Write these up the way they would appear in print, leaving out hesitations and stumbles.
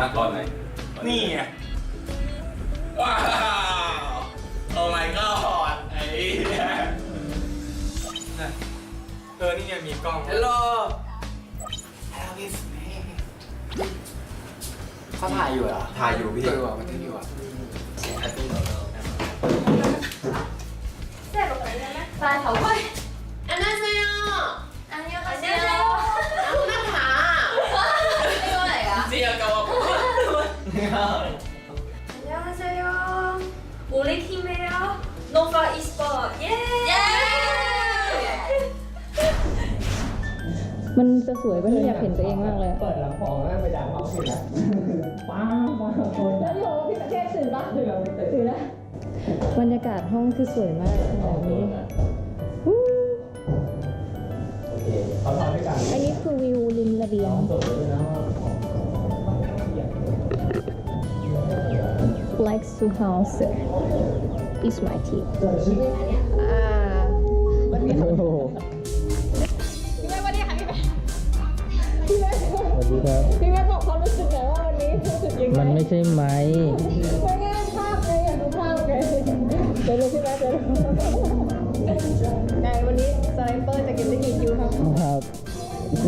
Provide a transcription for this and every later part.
มาตอนไหนนี่ไงว้าวโอ้ my god ไอ้เนี่ยนี่ไงมีกล้อง Hello เขาถ่ายอยู่เหรอ ถ่ายอยู่พี่ มันถึงอยู่อ่ะปลาเถาไฟ 안녕하세요. 안녕하세요. 아무나 다. 이거 뭐야? เจียกับ 안녕하세요. 우리 팀이에요. 노파 e스포츠. 예. มันจะสวยป่ะที่อยากเห็นตัวเองมากเลย เปิดลำโพงแล้วไปด่าเขาผิดอ่ะป้าคน แล้วพี่โอพี่ประเทศตื่นปะตื่นแล้วบรรยากาศห้องคือสวยมากแบบนี้ โอเคเขาทำด้วยกัน อันนี้คือวิวริมระเบียง จบเลยนะ like to house is my tip วันนี้พี่แม่วันนี้ค่ะพี่แม่ สวัสดีครับ พี่แม่บอกความรู้สึกหน่อยว่าวันนี้รู้สึกยังไง มันไม่ใช่ไม้ ไม่ง่ายภาพเลยอยากดูภาพเลยเดี๋ยวดูพี่แม่เดี๋ยวดูไงวันนี้สไนเปอร์จะกินได้กี่คิวครับ ครับ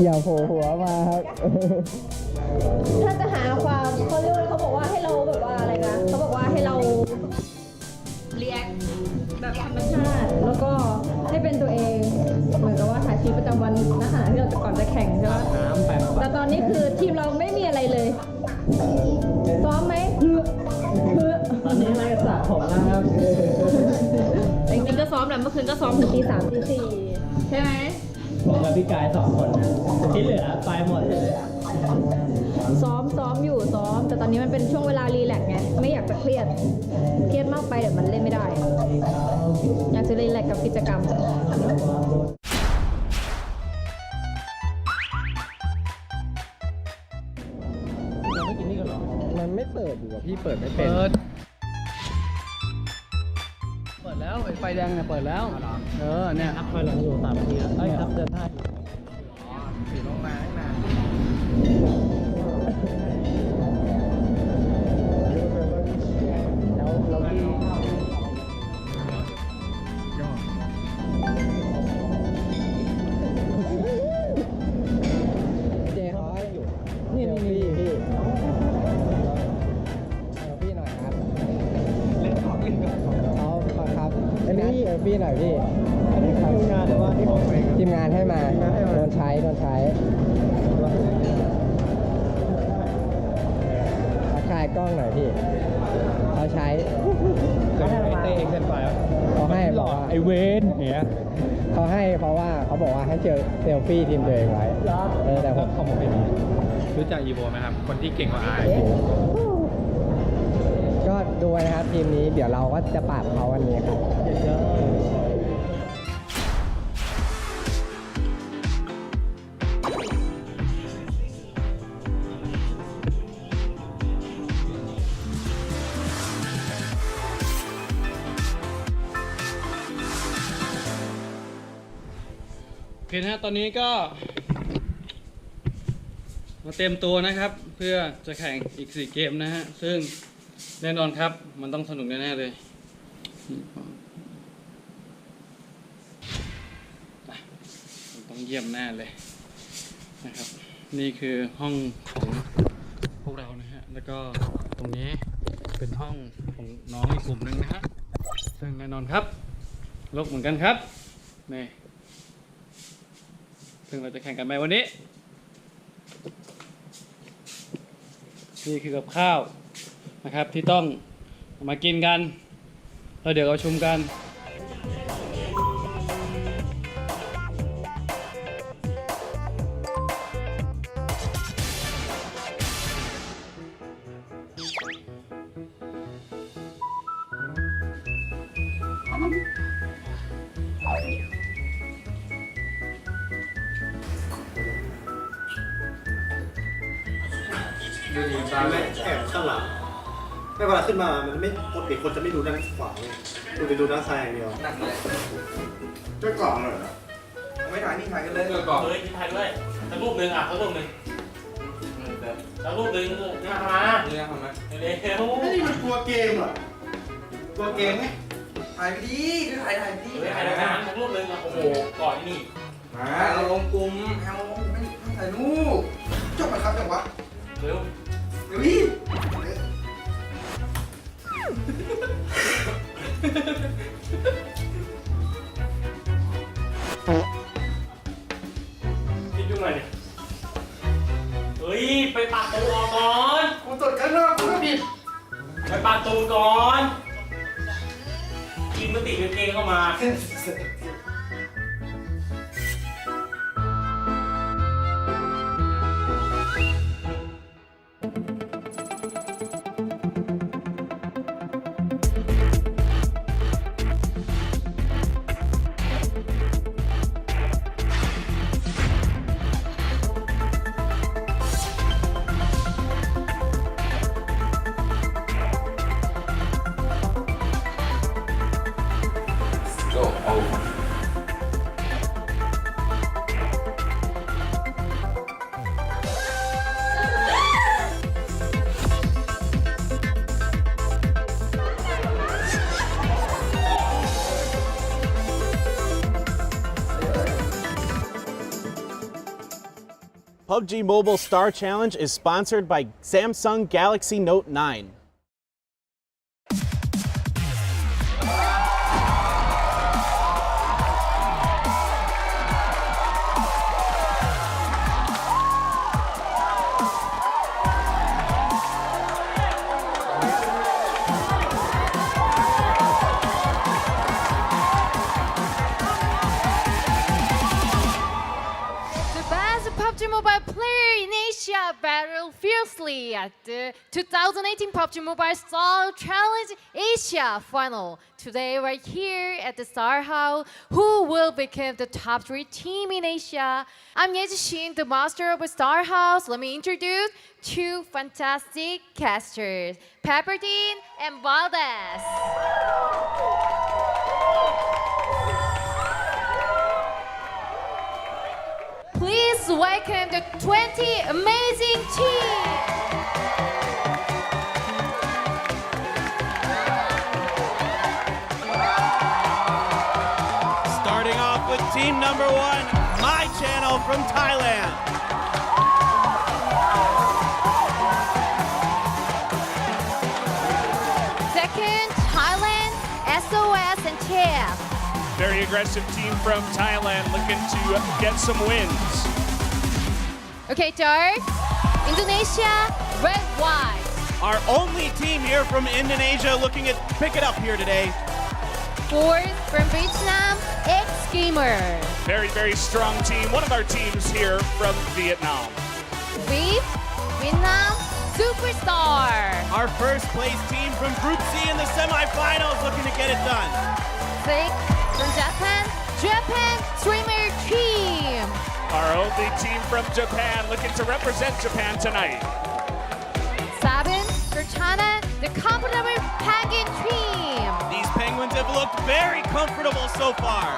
อย่าโผล่หัวมาครับ ถ้าจะหาความเขาเรียกว่าเขาบอกว่าให้เราแบบว่าอะไรนะเขาบอกว่าให้เราเรียกแบบธรรมชาติแล้วก็ให้เป็นตัวเองเหมือนกับว่าถ่ายชีวิตประจำวันนะคะที่เราจะก่อนจะแข่งใช่ไหม น้ำแบบ แต่ตอนนี้คือทีมเราไม่มีอะไรเลยซ้อมไหมตอนนี้ไล่สระผมนะครับ จริงๆก็ซ้อมแหละเมื่อคืนก็ซ้อมถึงตี 3 ตี 4ใช่ไหม ผมกับพี่กาย2 คนนะที่เหลือไปหมดเลย ซ้อมอยู่ซ้อมแต่ตอนนี้มันเป็นช่วงเวลารีแลกซ์ไงไม่อยากจะเครียดมากไปเดี๋ยวมันเล่นไม่ได้อยากจะรีแลกซ์กับกิจกรรมเราไม่กินนี่กันหรอมันไม่เปิดอยู่อ่ะพี่เปิดไม่เป็นเปิดแล้วไฟแดงเนี่ยเปิดแล้วเนี่ยนับถอยหลังอยู่3 นาทีแล้วครับเดินได้สีลงมาให้นานแล้วพี่เจเขาให้อยู่นี่พี่พี่หน่อยครับเล่นของเอาครับอันนี้พี่หน่อยพี่อันนี้ทีมงานหรือว่าที่ของเองทีมงานให้มาโดนใช้ถ่ายกล้องหน่อยพี่เขาใช้เขาให้มาเองเกินไปเขาให้บอกว่าไอเวนเนี่ยเขาให้เพราะว่าเขาบอกว่าให้เจอเซลฟี่ทีมตัวเองไว้แต่ผมเขาบอกไม่ดีรู้จักอีโวไหมครับคนที่เก่งกว่าไอก็ดูนะครับทีมนี้เดี๋ยวเราก็จะปราบเขาวันนี้ครับโอเคนะฮะตอนนี้ก็มาเต็มตัวนะครับเพื่อจะแข่งอีก4 เกมนะฮะซึ่งแน่นอนครับมันต้องสนุกแน่ๆเลยมันต้องเยี่ยมแน่เลยนะครับนี่คือห้องของพวกเรานะฮะแล้วก็ตรงนี้เป็นห้องของน้องอีกกลุ่มหนึ่งนะฮะซึ่งแน่นอนครับรกเหมือนกันครับนี่ซึ่งเราจะแข่งกันไหมวันนี้นี่คือกับข้าวนะครับที่ต้องมากินกันแล้วเดี๋ยวเราชมกันดูดีตา ไม่แอบข้างหลังไม่เวลาขึ้นมามันไม่ปกติคนจะไม่ดูด้านขวาเลยคุณจะดูด้านซ้ายอย่างเดียว นั่งเลย จะกล่องเลยไม่ถ่ายนี่ถ่ายกันเลย เกิดก่อนเลยถ่ายด้วยสักรูปหนึ่งอ่ะสักรูปหนึ่ง แล้วลูกดึงลูกมาเร็วเร็ว ไม่ได้มันกลัวเกมเหรอ กลัวเกมไงถ่ายไปดีถ่ายไปดี เฮ้ยไอ้ทหารลูกดึงโอ้โหก่อนนี่ มาเราลงกลุ่มเอาไม่ถ่ายรูปจบมาครับจังวะ เร็ว เดี๋ยวพี่ คิดดูหน่อยดิเฮ้ยไปปากตูออกก่อน กูตดข้างนอกกูก็ผิด ไปปากตูก่อนกินมติกางเกงเข้ามา PUBG Mobile Star Challenge is sponsored by Samsung Galaxy Note 9. The best PUBG Mobile player in Asia battled fiercely at the 2018 PUBG Mobile Star Challenge Asia final. Today, right here at the Star House, who will become the top 3 team in Asia? I'm Yejishin, the master of Star House. Let me introduce 2 fantastic casters, Pepperdine and Valdez. Please welcome the 20 amazing teams. Starting off with team number 1, My Channel from Thailand. Second, Thailand, SOS and TF. Very aggressive team from Thailand looking to get some wins. Okay, third, Indonesia, red, white. Our only team here from Indonesia looking at pick it up here today. Fourth, from Vietnam, X-Gamer. Very, very strong team. One of our teams here from Vietnam. Fifth, Vietnam, Superstar. Our first place team from Group C in the semifinals looking to get it done. Sixth, from Japan, Japan Streamer Team. Our only team from Japan looking to represent Japan tonight. Seven, for China, the comfortable Penguin Team. These Penguins have looked very comfortable so far.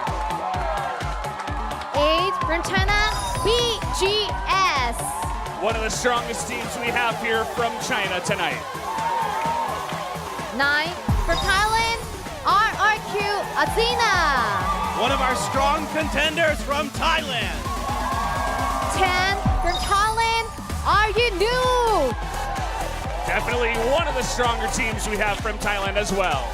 Eight, from China, BGS. One of the strongest teams we have here from China tonight. Nine, for Thailand, RRQ Athena. One of our strong contenders from Thailand. 10, from Thailand, Are You New? Definitely one of the stronger teams we have from Thailand as well.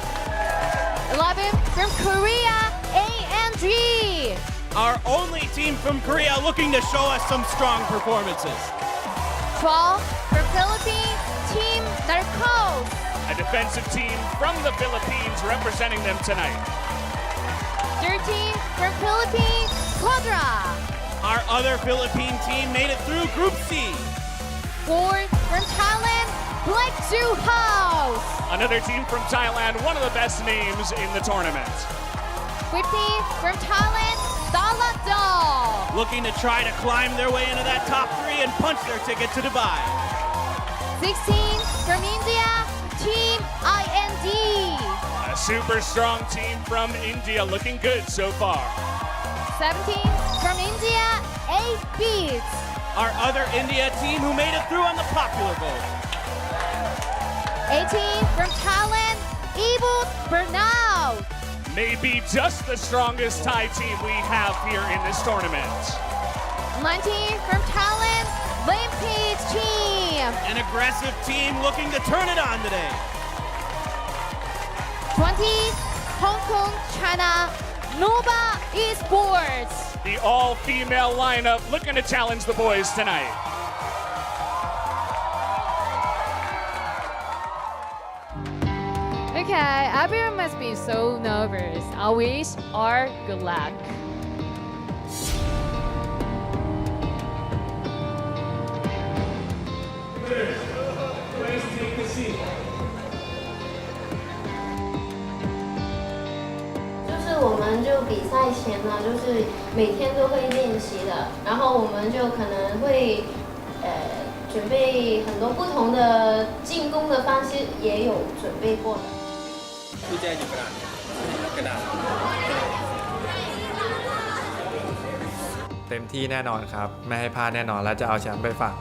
11, from Korea, ANG. Our only team from Korea looking to show us some strong performances. 12, from Philippines, Team Narcos. A defensive team from the Philippines representing them tonight. 13, from Philippines, Quadra. Our other Philippine team made it through Group C. 4, from Thailand, Black Zoo House. Another team from Thailand, one of the best names in the tournament. 15, from Thailand, Dollar Dog. Looking to try to climb their way into that top 3 and punch their ticket to Dubai. 16, from India, Team IND. A super strong team from India looking good so far. 17, from India, 8 Beats. our other India team who made it through on the popular vote. 18 from Thailand, Ebut Bernal. Maybe just the strongest Thai team we have here in this tournament. 19 from Thailand, Limpage team. An aggressive team looking to turn it on today. 20, Hong Kong, China, Nova Esports. The all-female lineup looking to challenge the boys tonight. Okay, everyone must be so nervous. I wish all good luck. Please take a seat. 就是我们就比赛前呢，就是每天都会练习的，然后我们就可能会准备很多不同的进攻的方式，也有准备过的。 เต็มที่แน่นอนครับ ไม่ให้พลาดแน่นอนและจะเอาแชมป์ไปฝาก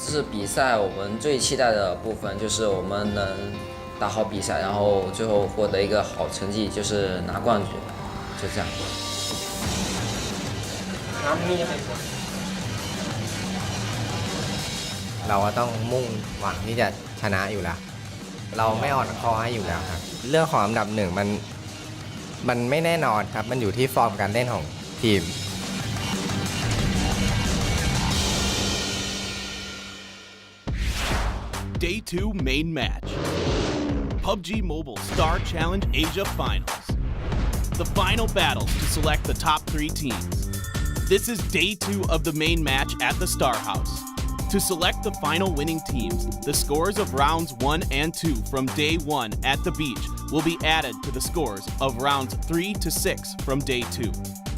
这次比赛我们最期待的部分就是我们能打好比赛，然后最后获得一个好成绩，就是拿冠军，就这样。 เราต้องมุ่งหวังที่จะชนะอยู่แล้ว เราไม่อ่อนคอให้อยู่แล้วครับ เรื่องของอันดับหนึ่งมันไม่แน่นอนครับ มันอยู่ที่ฟอร์มการเล่นของทีม Day 2 main match. PUBG Mobile Star Challenge Asia Finals. The final battles to select the top 3 teams. This is day 2 of the main match at the Star House. To select the final winning teams, the scores of rounds 1 and 2 from day 1 at the beach will be added to the scores of rounds 3 to 6 from day 2.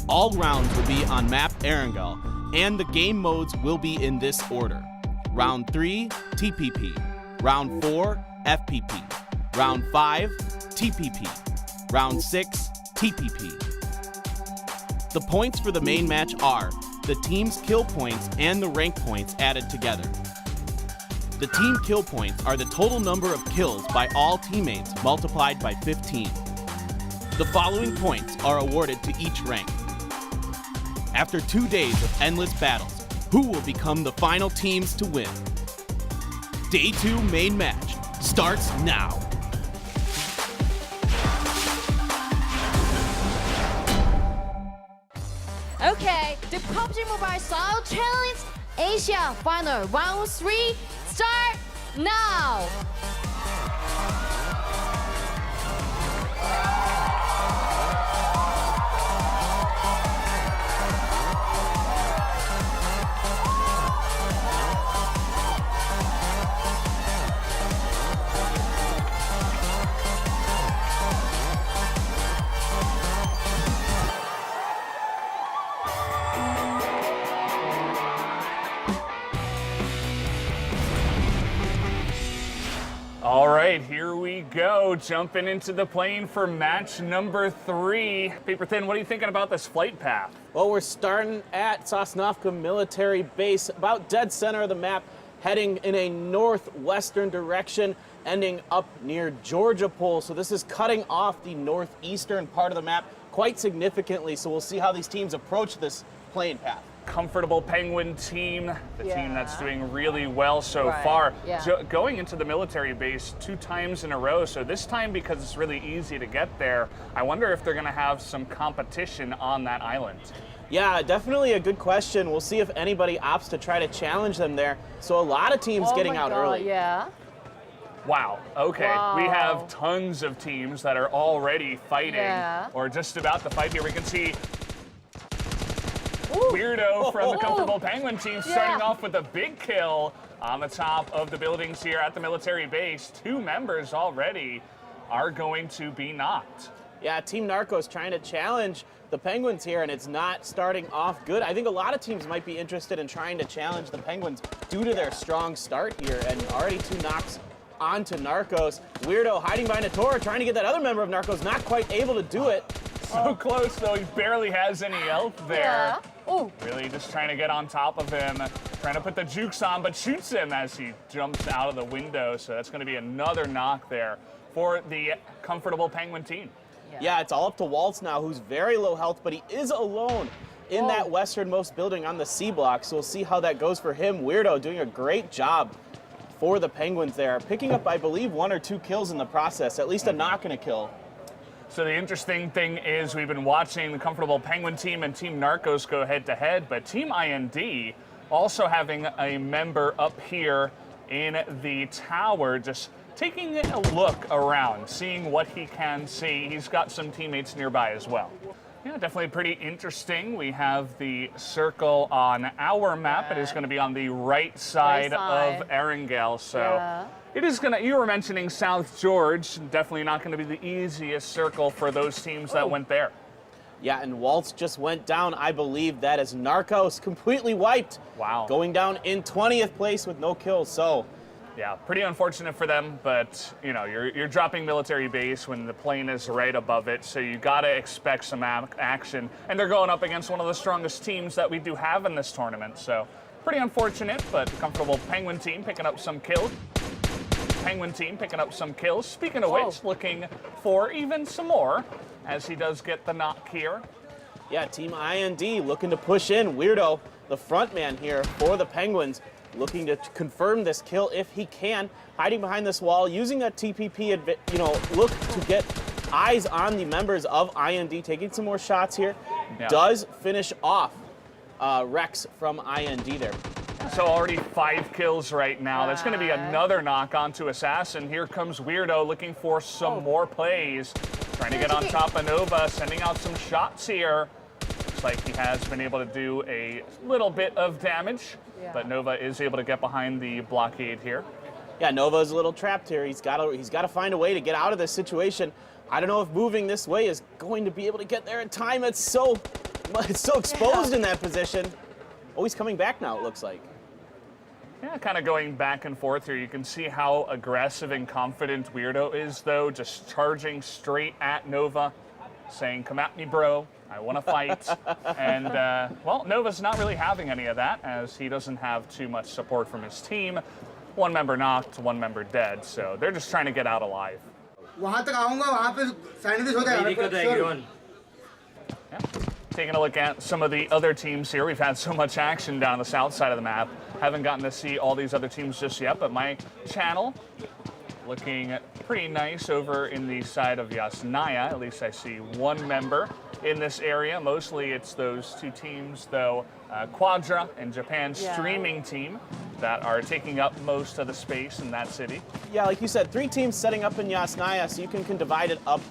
All rounds will be on map Erangel, and the game modes will be in this order. Round 3, TPP. Round 4, FPP. Round 5, TPP. Round 6, TPP. The points for the main match are the team's kill points and the rank points added together. The team kill points are the total number of kills by all teammates multiplied by 15. The following points are awarded to each rank. After 2 days of endless battles, who will become the final teams to win? Day 2 main match starts now. Okay, the PUBG Mobile Style Challenge Asia Final Round 3 start now. All right, here we go. Jumping into the plane for match number 3. Paper Thin, what are you thinking about this flight path? Well, we're starting at Sosnovka Military Base, about dead center of the map, heading in a northwestern direction, ending up near Georgia Pole. So this is cutting off the northeastern part of the map quite significantly. So we'll see how these teams approach this plane path. Comfortable Penguin team, the team that's doing really well so far. Going into the military base 2 times in a row, so this time because it's really easy to get there, I wonder if they're going to have some competition on that island. Yeah, definitely a good question. We'll see if anybody opts to try to challenge them there. So a lot of teams getting out early. Yeah. Wow, okay. Wow. We have tons of teams that are already fighting or just about to fight here. We can see Weirdo from the Comfortable Penguin team starting off with a big kill on the top of the buildings here at the military base. 2 members already are going to be knocked. Yeah, Team Narcos trying to challenge the Penguins here, and it's not starting off good. I think a lot of teams might be interested in trying to challenge the Penguins due to their strong start here, and already 2 knocks onto Narcos. Weirdo hiding behind a Tora, trying to get that other member of Narcos, not quite able to do it. So close, though. He barely has any health there. Yeah. Oh. Really just trying to get on top of him, trying to put the jukes on, but shoots him as he jumps out of the window. So that's going to be another knock there for the comfortable Penguin team. Yeah, it's all up to Waltz now, who's very low health, but he is alone in that westernmost building on the C block. So we'll see how that goes for him. Weirdo doing a great job for the Penguins there, picking up, I believe, 1 or 2 kills in the process, at least a knock and a kill. So the interesting thing is we've been watching the comfortable Penguin team and Team Narcos go head-to-head, but Team IND also having a member up here in the tower, just taking a look around, seeing what he can see. He's got some teammates nearby as well. Yeah, definitely pretty interesting. We have the circle on our map. It is going to be on the right side of Erangel. So it is going to, you were mentioning South George, definitely not going to be the easiest circle for those teams that went there. Yeah, and Waltz just went down. I believe that is Narcos completely wiped. Wow. Going down in 20th place with no kills. So yeah, pretty unfortunate for them, but you know, you're dropping military base when the plane is right above it, so you gotta expect some action. And they're going up against one of the strongest teams that we do have in this tournament, so pretty unfortunate, but comfortable Penguin team picking up some kills. Penguin team picking up some kills. Speaking of which, looking for even some more, as he does get the knock here. yeah, Team IND looking to push in. Weirdo, the front man here for the Penguins, looking to confirm this kill if he can, hiding behind this wall, using that TPP, look to get eyes on the members of IND, taking some more shots here. Yeah. Does finish off Rex from IND there. So already 5 kills right now. That's going to be another knock onto Assassin. Here comes Weirdo looking for some more plays. Trying to get on top of Nova, sending out some shots here. Looks like he has been able to do a little bit of damage, but Nova is able to get behind the blockade here. Yeah, Nova's a little trapped here. He's got to find a way to get out of this situation. I don't know if moving this way is going to be able to get there in time. It's so exposed in that position. Oh, he's coming back now, it looks like. Yeah, kind of going back and forth here. You can see how aggressive and confident Weirdo is, though, just charging straight at Nova, saying, "Come at me, bro. I want to fight." And, well, Nova's not really having any of that, as he doesn't have too much support from his team. 1 member knocked, 1 member dead, so they're just trying to get out alive. Yeah. Taking a look at some of the other teams here. We've had so much action down the south side of the map. Haven't gotten to see all these other teams just yet, but my channel looking pretty nice over in the side of Yasnaya. At least I see 1 member in this area. Mostly it's those 2 teams, though, Quadra and Japan's streaming team, that are taking up most of the space in that city. Yeah, like you said, 3 teams setting up in Yasnaya, so you can divide it up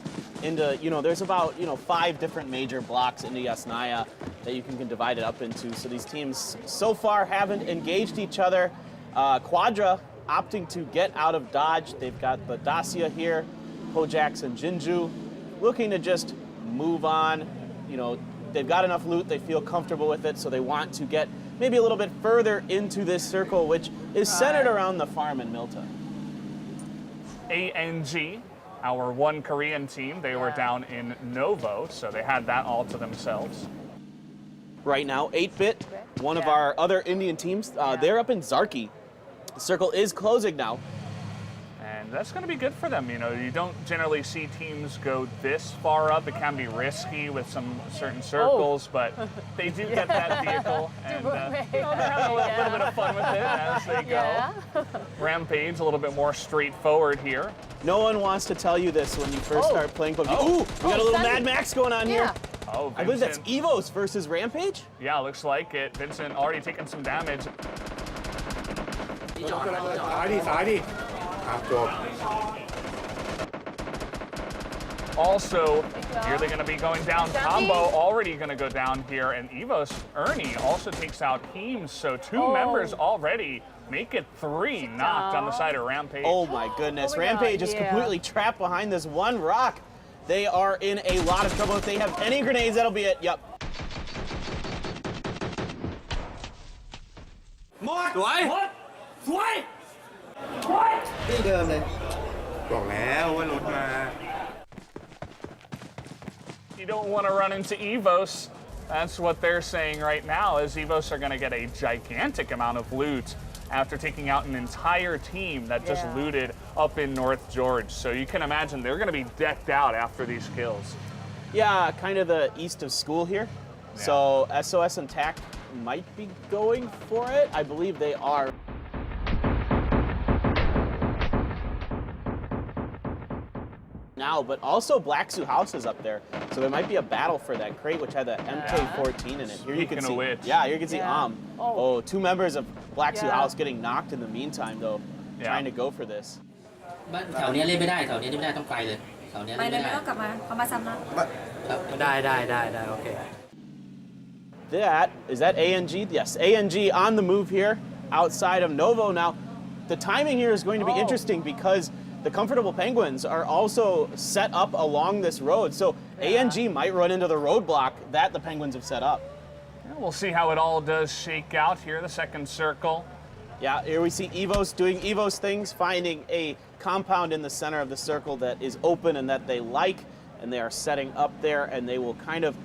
into, there's about, 5 different major blocks into Yasnaya that you can divide it up into. So these teams so far haven't engaged each other. Quadra opting to get out of Dodge. They've got the Dacia here, Pojax and Jinju, looking to just move on. They've got enough loot, they feel comfortable with it, so they want to get maybe a little bit further into this circle, which is centered around the farm in Milta. ANG, our 1 Korean team, they were down in Novo, so they had that all to themselves. Right now, 8-Bit, one of our other Indian teams, they're up in Zarki. The circle is closing now. And that's going to be good for them. You don't generally see teams go this far up. It can be risky with some certain circles, but they do get that vehicle, and they're having a little bit of fun with it as they go. Rampage, a little bit more straightforward here. No one wants to tell you this when you first start playing PUBG. Ooh, we got a little Mad Max going on here. Oh, I believe that's Evos versus Rampage? Yeah, looks like it. Vincent already taking some damage. Also, here they're going to be going down. Combo already going to go down here, and Evos Ernie also takes out Heems, so 2 members already make it 3 knocked on the side of Rampage. Oh my goodness, Rampage is completely trapped behind this 1 rock. They are in a lot of trouble. If they have any grenades, that'll be it. Yep. ที่เดิมเลยบอกแล้วว่ารถมา You don't want to run into Evos. That's what they're saying right now, is Evos are going to get a gigantic amount of loot after taking out an entire team that just looted up in North George. So you can imagine they're going to be decked out after these kills. Yeah, kind of the east of school here. So SOS and TAC might be going for it. I believe they are. Now, but also Black Sioux House is up there, so there might be a battle for that crate, which had the MK14 in it. Here you can see, here you can see oh, 2 members of Black Sioux House getting knocked in the meantime, though, trying to go for this. แถวนี้เล่นไม่ได้แถวนี้เล่นไม่ได้ต้องไปเลยแถวนี้ ไป เล่น เลย ไม่ ไม่ ได้ ต้องกลับมาเขามาซ้ำนะ ได้โอเค Is that ANG? Yes, ANG on the move here outside of Novo. Now, the timing here is going to be interesting because the Comfortable Penguins are also set up along this road. So ANG might run into the roadblock that the Penguins have set up. We'll see how it all does shake out here, the second circle. Yeah, here we see Evos doing Evos things, finding a compound in the center of the circle that is open and that they like, and they are setting up there, and they will kind of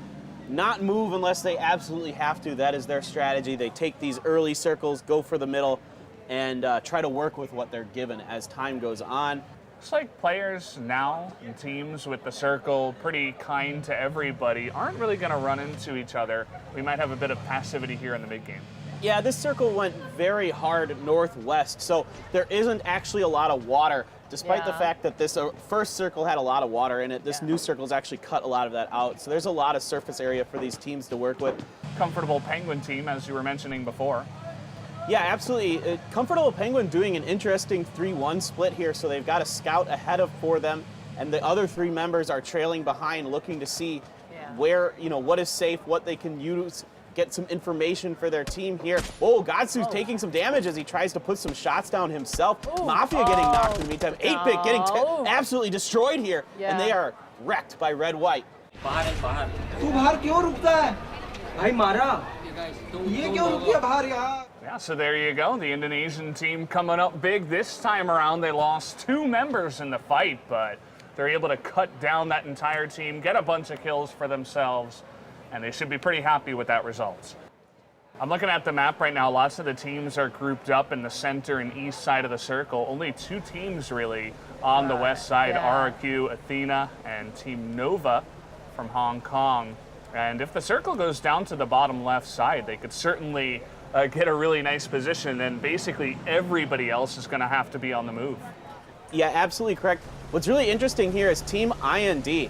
not move unless they absolutely have to. That is their strategy. They take these early circles, go for the middle, and try to work with what they're given as time goes on. Looks like players now and teams with the circle, pretty kind to everybody, aren't really going to run into each other. We might have a bit of passivity here in the mid game. Yeah, this circle went very hard northwest, so there isn't actually a lot of water. Despite the fact that this first circle had a lot of water in it, this new circle has actually cut a lot of that out. So there's a lot of surface area for these teams to work with. Comfortable Penguin team, as you were mentioning before. Yeah, absolutely. Comfortable Penguin doing an interesting 3-1 split here, so they've got a scout ahead of for them, and the other 3 members are trailing behind, looking to see where, what is safe, what they can use, get some information for their team here. Oh, Gatsu's taking some damage as he tries to put some shots down himself. Mafia getting knocked in the meantime. 8-Bit getting absolutely destroyed here, and they are wrecked by Red White. Yeah, so there you go. The Indonesian team coming up big this time around. They lost 2 members in the fight, but they're able to cut down that entire team, get a bunch of kills for themselves, and they should be pretty happy with that result. I'm looking at the map right now. Lots of the teams are grouped up in the center and east side of the circle. Only 2 teams really on the west side, RRQ, Athena, and Team Nova from Hong Kong. And if the circle goes down to the bottom left side, they could certainly get a really nice position, and basically everybody else is going to have to be on the move. Yeah, absolutely correct. What's really interesting here is Team IND,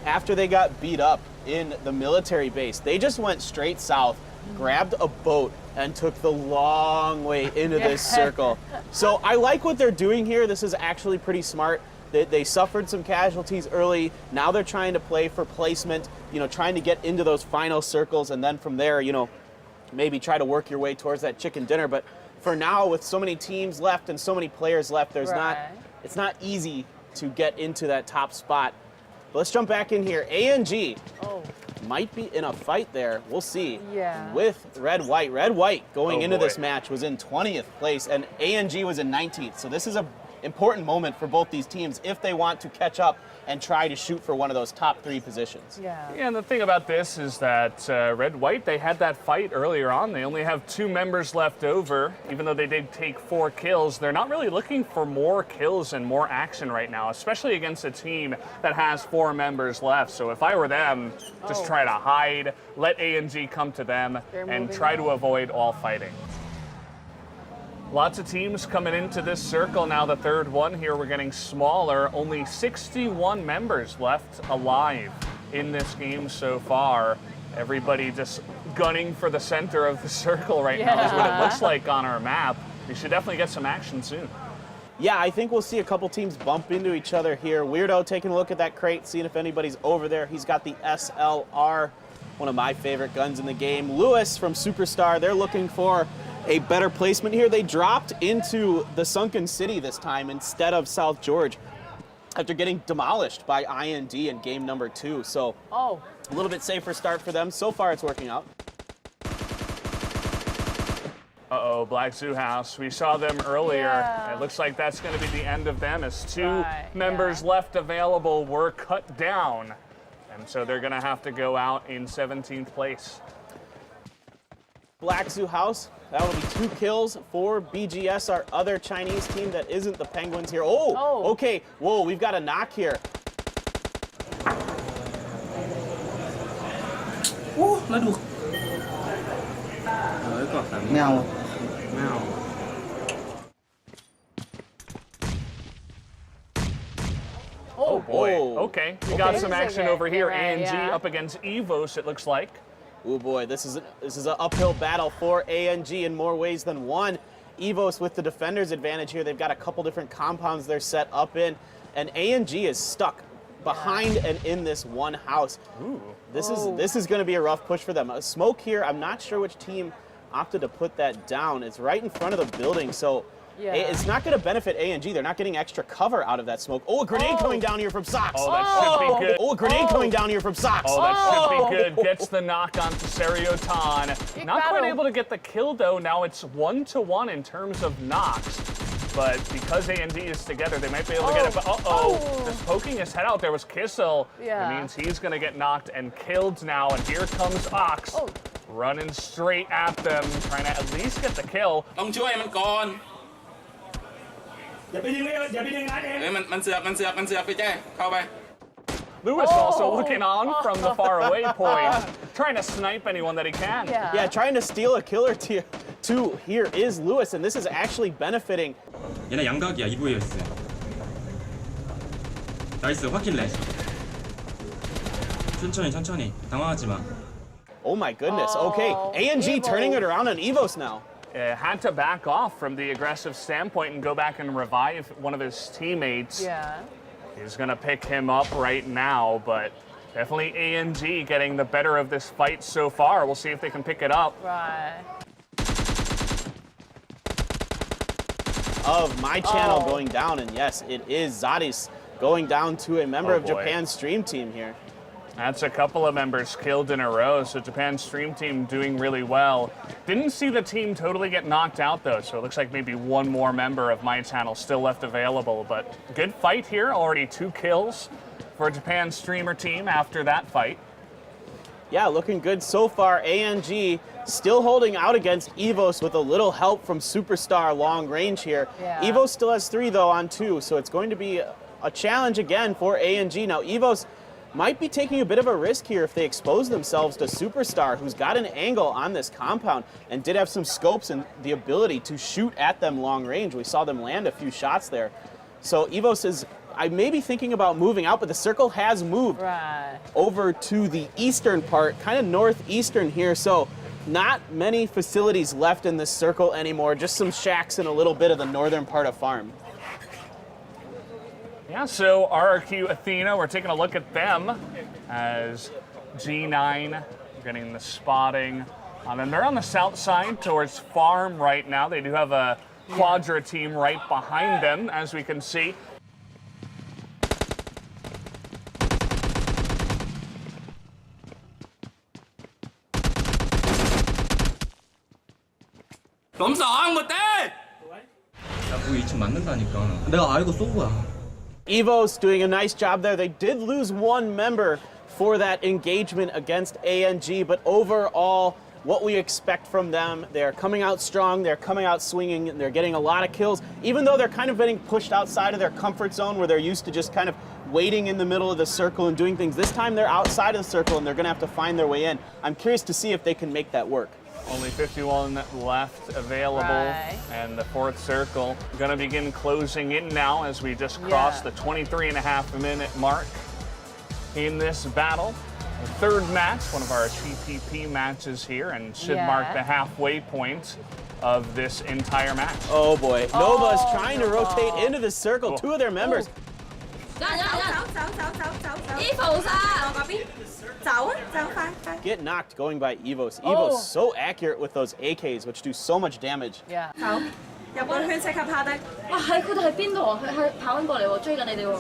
after they got beat up in the military base, they just went straight south, grabbed a boat, and took the long way into this circle. So I like what they're doing here. This is actually pretty smart. They suffered some casualties early. Now they're trying to play for placement, trying to get into those final circles, and then from there, maybe try to work your way towards that chicken dinner. But for now, with so many teams left and so many players left, it's not easy to get into that top spot. But let's jump back in here. ANG might be in a fight there. We'll see. With Red White. Red White going into this match was in 20th place, and ANG was in 19th. So this is a important moment for both these teams if they want to catch up and try to shoot for one of those top 3 positions. Yeah, and the thing about this is that Red White, they had that fight earlier on. They only have 2 members left over. Even though they did take 4 kills, they're not really looking for more kills and more action right now, especially against a team that has 4 members left. So if I were them, just try to hide, let ANG come to them, and try to avoid all fighting. Lots of teams coming into this circle now. The third one here, we're getting smaller. Only 61 members left alive in this game so far. Everybody just gunning for the center of the circle right now is what it looks like on our map. We should definitely get some action soon. Yeah, I think we'll see a couple teams bump into each other here. Weirdo taking a look at that crate, seeing if anybody's over there. He's got the SLR, one of my favorite guns in the game. Lewis from Superstar, they're looking for a better placement here. They dropped into the Sunken City this time instead of South George after getting demolished by IND in game number 2. So a little bit safer start for them. So far it's working out. Uh-oh, Black Zoo House. We saw them earlier. Yeah. It looks like that's going to be the end of them as two members left available were cut down. And so they're going to have to go out in 17th place. Black Zoo House, that will be 2 kills for BGS, our other Chinese team that isn't the Penguins here. Oh, okay. Whoa, we've got a knock here. โอ้แล้วดูก่อนแมว Oh boy. Okay, we got some This is action okay. over here. Right, ANG yeah. up against Evos, it looks like. Oh boy, this is an uphill battle for ANG in more ways than one. Evos with the defender's advantage here. They've got a couple different compounds they're set up in, and ANG is stuck behind and in this one house. Ooh. This is going to be a rough push for them. A smoke here. I'm not sure which team opted to put that down. It's right in front of the building, so it's not going to benefit ANG. They're not getting extra cover out of that smoke. Oh, a grenade coming down here from Sox. Oh, that should be good. Oh, a grenade coming down here from Sox. Oh, that should be good. Gets the knock onto Seriotan. Not quite able to get the kill, though. Now it's 1-1 in terms of knocks. But because ANG is together, they might be able to get it. But just poking his head out there was Kissel. It means he's going to get knocked and killed now. And here comes Ox running straight at them, trying to at least get the kill. ต้องช่วยมันก่อนอย่าไปยิงมันเสือกไปแจ้เข้าไป Lewis also looking on from the far away point, trying to snipe anyone that he can. Yeah, trying to steal a kill or two here is Lewis, and this is actually benefiting. 얘네 양각이야. 이부에 있어. 나이스. 확킬 내. 천천히. 당황하지 마. Oh my goodness. Okay, ANG turning it around on Evos now. Had to back off from the aggressive standpoint and go back and revive one of his teammates. He's going to pick him up right now, but definitely ANG getting the better of this fight so far. We'll see if they can pick it up. Right. Of my channel going down, and yes, it is Zadis going down to a member of Japan's Stream Team here. That's a couple of members killed in a row, so Japan's Stream Team doing really well. Didn't see the team totally get knocked out, though, so it looks like maybe one more member of my channel still left available. But good fight here, already 2 kills for Japan's streamer team after that fight. Yeah, looking good so far. ANG still holding out against Evos with a little help from Superstar long range here. Evos still has 3, though, on 2, so it's going to be a challenge again for ANG. Now, Evos might be taking a bit of a risk here if they expose themselves to Superstar, who's got an angle on this compound and did have some scopes and the ability to shoot at them long range. We saw them land a few shots there. So Evos is, I may be thinking about moving out, but the circle has moved over to the eastern part, kind of northeastern here. So not many facilities left in this circle anymore, just some shacks and a little bit of the northern part of farm. Yeah, so RRQ Athena, we're taking a look at them as G9 getting the spotting on them. They're on the south side towards farm right now. They do have a Quadra team right behind them, as we can see. Evos doing a nice job there. They did lose 1 member for that engagement against ANG, but overall, what we expect from them, they're coming out strong, they're coming out swinging, and they're getting a lot of kills, even though they're kind of getting pushed outside of their comfort zone where they're used to just kind of waiting in the middle of the circle and doing things. This time they're outside of the circle and they're gonna have to find their way in. I'm curious to see if they can make that work. Only 51 left available, and the 4th circle going to begin closing in now as we just crossed the 23.5-minute mark in this battle. The 3rd match, one of our TPP matches here, and should mark the halfway point of this entire match. Oh boy, Nova's trying to rotate into the circle. 2 of their members. Get knocked going by Evos. Evos so accurate with those AKs, which do so much damage. 入個圈即刻趴低。哇，係佢哋喺邊度啊？佢係跑緊過嚟喎，追緊你哋喎。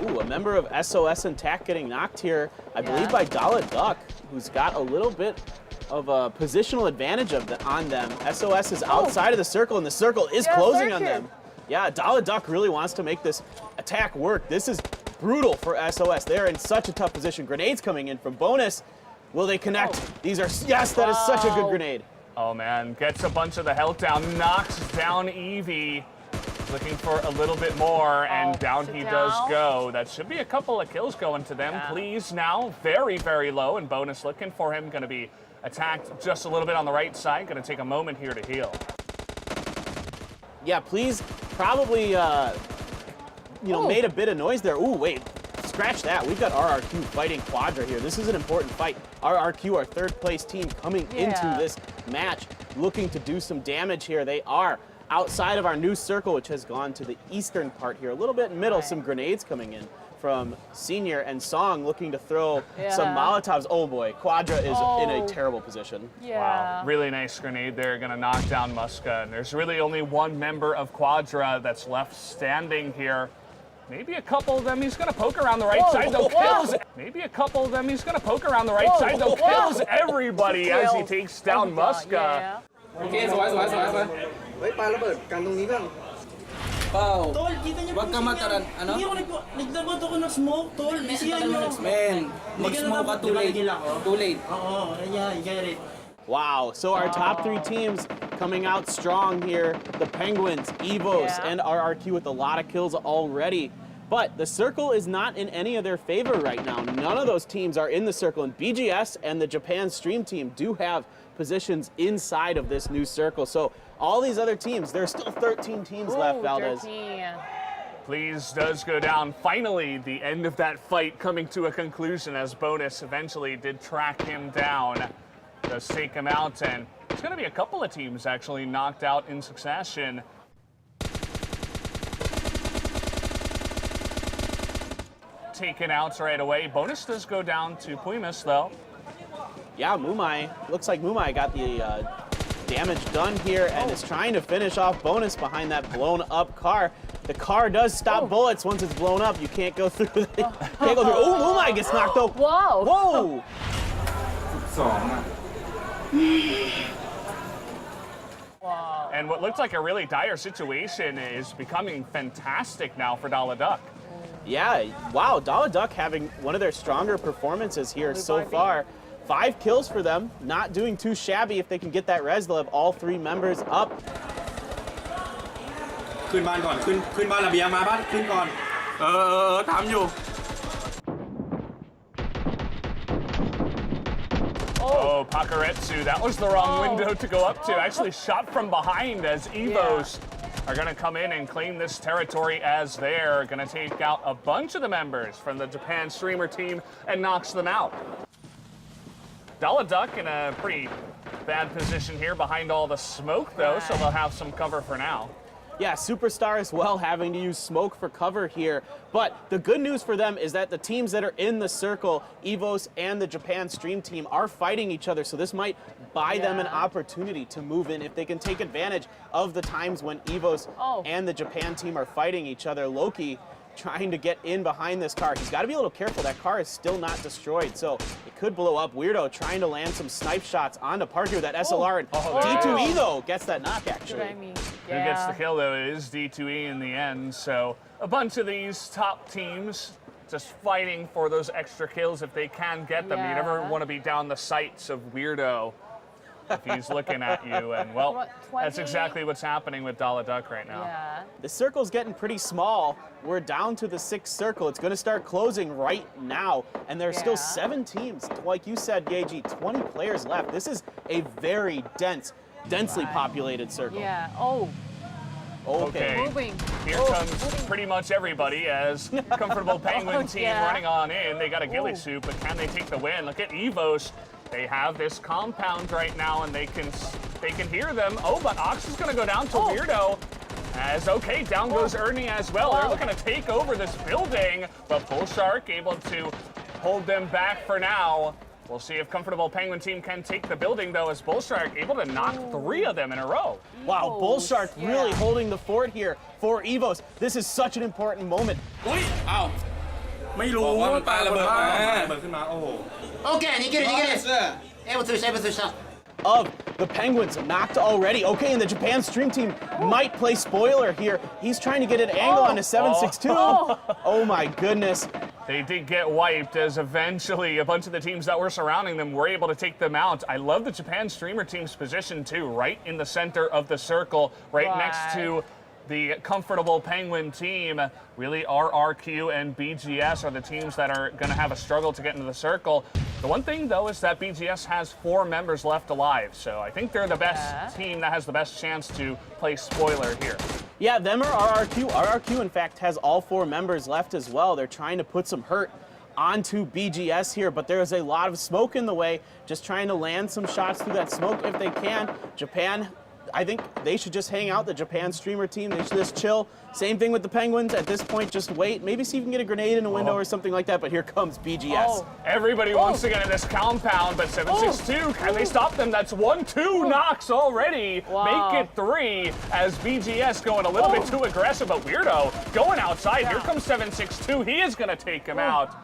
Ooh, a member of SOS and TAC getting knocked here, I believe by Dala Duck, who's got a little bit of a positional advantage on them. SOS is outside of the circle, and the circle is closing on them. Yeah, Dala Duck really wants to make this attack work. This is brutal for SOS. They're in such a tough position. Grenades coming in from Bonus. Will they connect? These are, yes, that is such a good grenade. Oh man, gets a bunch of the health down, knocks down Eevee. Looking for a little bit more, and down he does go. That should be a couple of kills going to them. Please now, very, very low, and Bonus looking for him. Gonna be attacked just a little bit on the right side. Gonna take a moment here to heal. Yeah, please probably, made a bit of noise there. Ooh, wait, scratch that. We've got RRQ fighting Quadra here. This is an important fight. RRQ, our third place team, coming into this match, looking to do some damage here. They are outside of our new circle, which has gone to the eastern part here. A little bit in middle, some grenades coming in from Senior, and Song looking to throw some Molotovs. Oh boy, Quadra is in a terrible position. Wow, really nice grenade there, gonna knock down Muska. And there's really only one member of Quadra that's left standing here. Maybe a couple of them, he's gonna poke around the right side, though kills. Maybe a couple of them, he's gonna poke around the right side, though kills everybody as he takes down Muska. Okay, saway. Wait, palabot. Kantong nilang. Pau. Tol, kita niyo wag ka mataran. Ano? Hindi ako naglabot ako ng smoke, tol. Isiyan niyo. Man, mag-smoke ka too late. Too late. Oo, yeah, you get it. Wow, so our top three teams coming out strong here. The Penguins, Evos, and RRQ with a lot of kills already. But the circle is not in any of their favor right now. None of those teams are in the circle, and BGS and the Japan Stream team do have positions inside of this new circle. So all these other teams, there's still 13 teams left, Valdez. 13. Please does go down. Finally, the end of that fight coming to a conclusion as Bonus eventually did track him down. Does take him out, and it's going to be a couple of teams actually knocked out in succession. Taken out right away. Bonus does go down to Puimus, though. Yeah, Mumai. Looks like Mumai got the damage done here and is trying to finish off Bonus behind that blown up car. The car does stop bullets once it's blown up. You can't go through it. Can't go through. Oh, Mumai gets knocked out. Whoa! Whoa! And what looked like a really dire situation is becoming fantastic now for Dala Duck. Yeah, wow, Dala Duck having one of their stronger performances here so far. 5 kills for them, not doing too shabby. If they can get that res, they'll have all 3 members up. ขึ้นบ้านก่อนขึ้นบ้านระเบียงมาบ้านขึ้นก่อนทำอยู่ Oh, Pakaretsu, that was the wrong window to go up to. Actually shot from behind as Evos are gonna come in and claim this territory as they're gonna take out a bunch of the members from the Japan streamer team and knocks them out. Dala Duck in a pretty bad position here behind all the smoke though, so they'll have some cover for now. Yeah, Superstar as well having to use smoke for cover here. But the good news for them is that the teams that are in the circle, Evos and the Japan Stream team, are fighting each other. So this might buy them an opportunity to move in if they can take advantage of the times when Evos and the Japan team are fighting each other. Loki trying to get in behind this car. He's got to be a little careful. That car is still not destroyed, so it could blow up. Weirdo trying to land some snipe shots onto Parker with that SLR. And D2E, though, gets that knock, actually. Who gets the kill, though? It is D2E in the end. So a bunch of these top teams just fighting for those extra kills if they can get them. You never want to be down the sights of Weirdo if he's looking at you. And, well, that's exactly what's happening with Dala Duck right now. Yeah. The circle's getting pretty small. We're down to the 6th circle. It's going to start closing right now. And there's still 7 teams. Like you said, Yeji, 20 players left. This is a very densely populated circle. Yeah. Oh. Okay. Moving. Here comes pretty much everybody as Comfortable Penguin team running on in. They got a ghillie suit, but can they take the win? Look at Evos. They have this compound right now, and they can hear them. Oh, but Ox is going to go down to Weirdo. As down goes Ernie as well. They're looking to take over this building, but Bull Shark able to hold them back for now. We'll see if Comfortable Penguin team can take the building, though, as Bull Shark able to knock 3 of them in a row. Wow, Bull Shark really holding the fort here for Evos. This is such an important moment. Oi, ow. ไม่รู้ว่ามันปาระเบิดมาระเบิดขึ้นมาโอ้โห Okay, you get it. Able of the Penguins knocked already. Okay, and the Japan Stream team might play spoiler here. He's trying to get an angle on a 762. Oh my goodness. They did get wiped as eventually a bunch of the teams that were surrounding them were able to take them out. I love the Japan streamer team's position too, right in the center of the circle, right next to the comfortable Penguin team. Really, RRQ and BGS are the teams that are going to have a struggle to get into the circle. The one thing, though, is that BGS has 4 members left alive, so I think they're the best team that has the best chance to play spoiler here. Yeah, them or RRQ. RRQ, in fact, has all 4 members left as well. They're trying to put some hurt onto BGS here, but there is a lot of smoke in the way, just trying to land some shots through that smoke if they can. Japan, I think they should just hang out, the Japan streamer team. They should just chill. Same thing with the Penguins. At this point, just wait. Maybe see if you can get a grenade in a window or something like that, but here comes BGS. Everybody wants to get in this compound, but 762, can they stop them? That's 1-2 knocks already. Make it 3 as BGS going a little bit too aggressive, but Weirdo going outside. Here comes 762. He is going to take him out.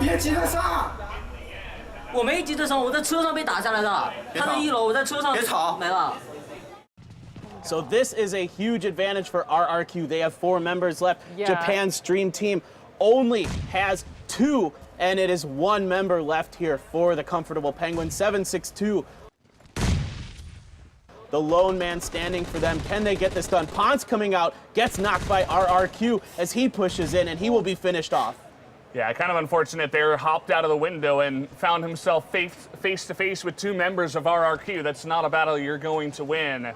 别急着上！我没急着上，我在车上被打下来的。他在1楼，我在车上没了。 So this is a huge advantage for RRQ. They have 4 members left. Japan's stream team only has 2, and it is 1 member left here for the comfortable Penguins. 762. The lone man standing for them. Can they get this done? Ponce coming out, gets knocked by RRQ as he pushes in, and he will be finished off. Yeah, kind of unfortunate there. Hopped out of the window and found himself face to face with 2 members of RRQ. That's not a battle you're going to win.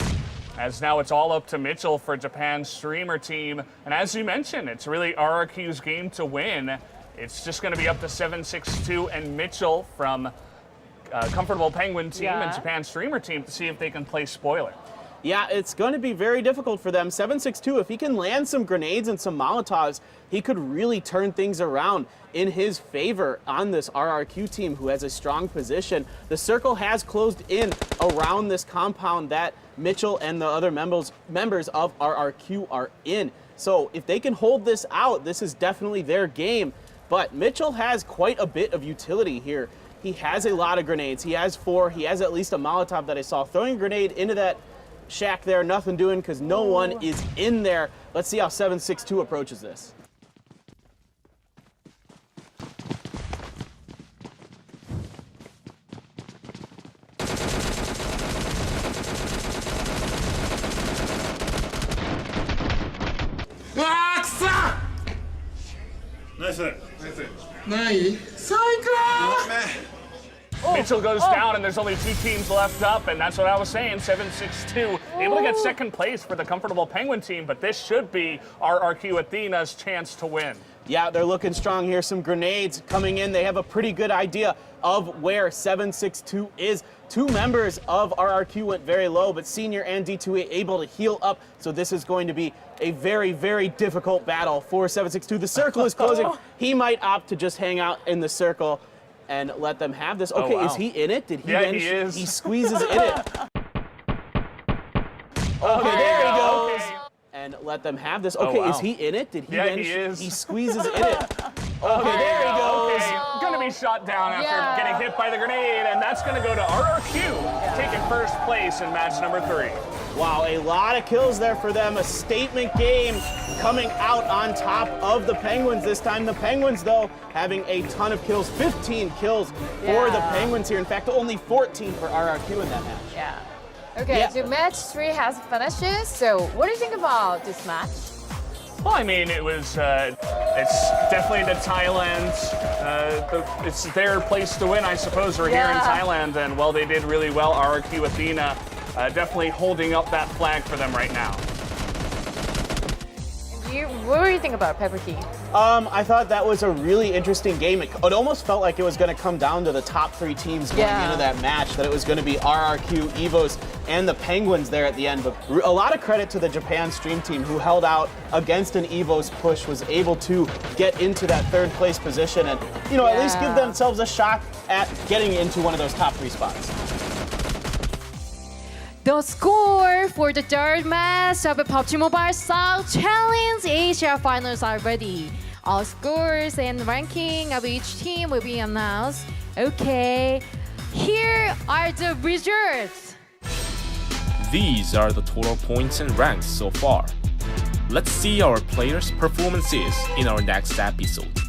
As now it's all up to Mitchell for Japan's streamer team. And as you mentioned, it's really RRQ's game to win. It's just going to be up to 762 and Mitchell from Comfortable Penguin team and Japan streamer team to see if they can play spoiler. Yeah, it's going to be very difficult for them. 762, if he can land some grenades and some Molotovs, he could really turn things around in his favor on this RRQ team who has a strong position. The circle has closed in around this compound that Mitchell and the other members of RRQ are in. So if they can hold this out, this is definitely their game. But Mitchell has quite a bit of utility here. He has a lot of grenades. He has 4. He has at least a Molotov that I saw. Throwing a grenade into that shack there, nothing doing because no one is in there. Let's see how 762 approaches this. Mitchell goes down, and there's only 2 teams left up, and that's what I was saying. 762 able to get second place for the comfortable Penguin team, but this should be RRQ Athena's chance to win. Yeah, they're looking strong here. Some grenades coming in. They have a pretty good idea of where 762 is. 2 members of RRQ went very low, but Senior and D2A able to heal up. So this is going to be a very, very difficult battle for 762. The circle is closing. He might opt to just hang out in the circle and let them have this. Okay, is he in it? Did he he is. He squeezes in it. Okay, there he goes. And let them have this. Okay, is he in it? Did he he is. He squeezes in it. Okay, there he goes. Gonna be shot down after getting hit by the grenade, and that's gonna go to RRQ, taking first place in match number 3. Wow, a lot of kills there for them. A statement game coming out on top of the Penguins this time. The Penguins, though, having a ton of kills. 15 kills for the Penguins here. In fact, only 14 for RRQ in that match. Yeah. Okay, so match 3 has finished. So what do you think about this match? Well, I mean, it was, it's definitely the Thailand, it's their place to win, I suppose. We're here in Thailand, and, well, they did really well. RRQ Athena definitely holding up that flag for them right now. What do you think about Pepper King? I thought that was a really interesting game. It almost felt like it was going to come down to the top 3 teams going into that match, that it was going to be RRQ, EVOS, and the Penguins there at the end. But a lot of credit to the Japan stream team who held out against an EVOS push, was able to get into that 3rd place position and, you know, at least give themselves a shot at getting into one of those top 3 spots. The score for the 3rd match of the PUBG Mobile Style Challenge Asia Finals are ready. All scores and ranking of each team will be announced. Okay, here are the results. These are the total points and ranks so far. Let's see our players' performances in our next episode.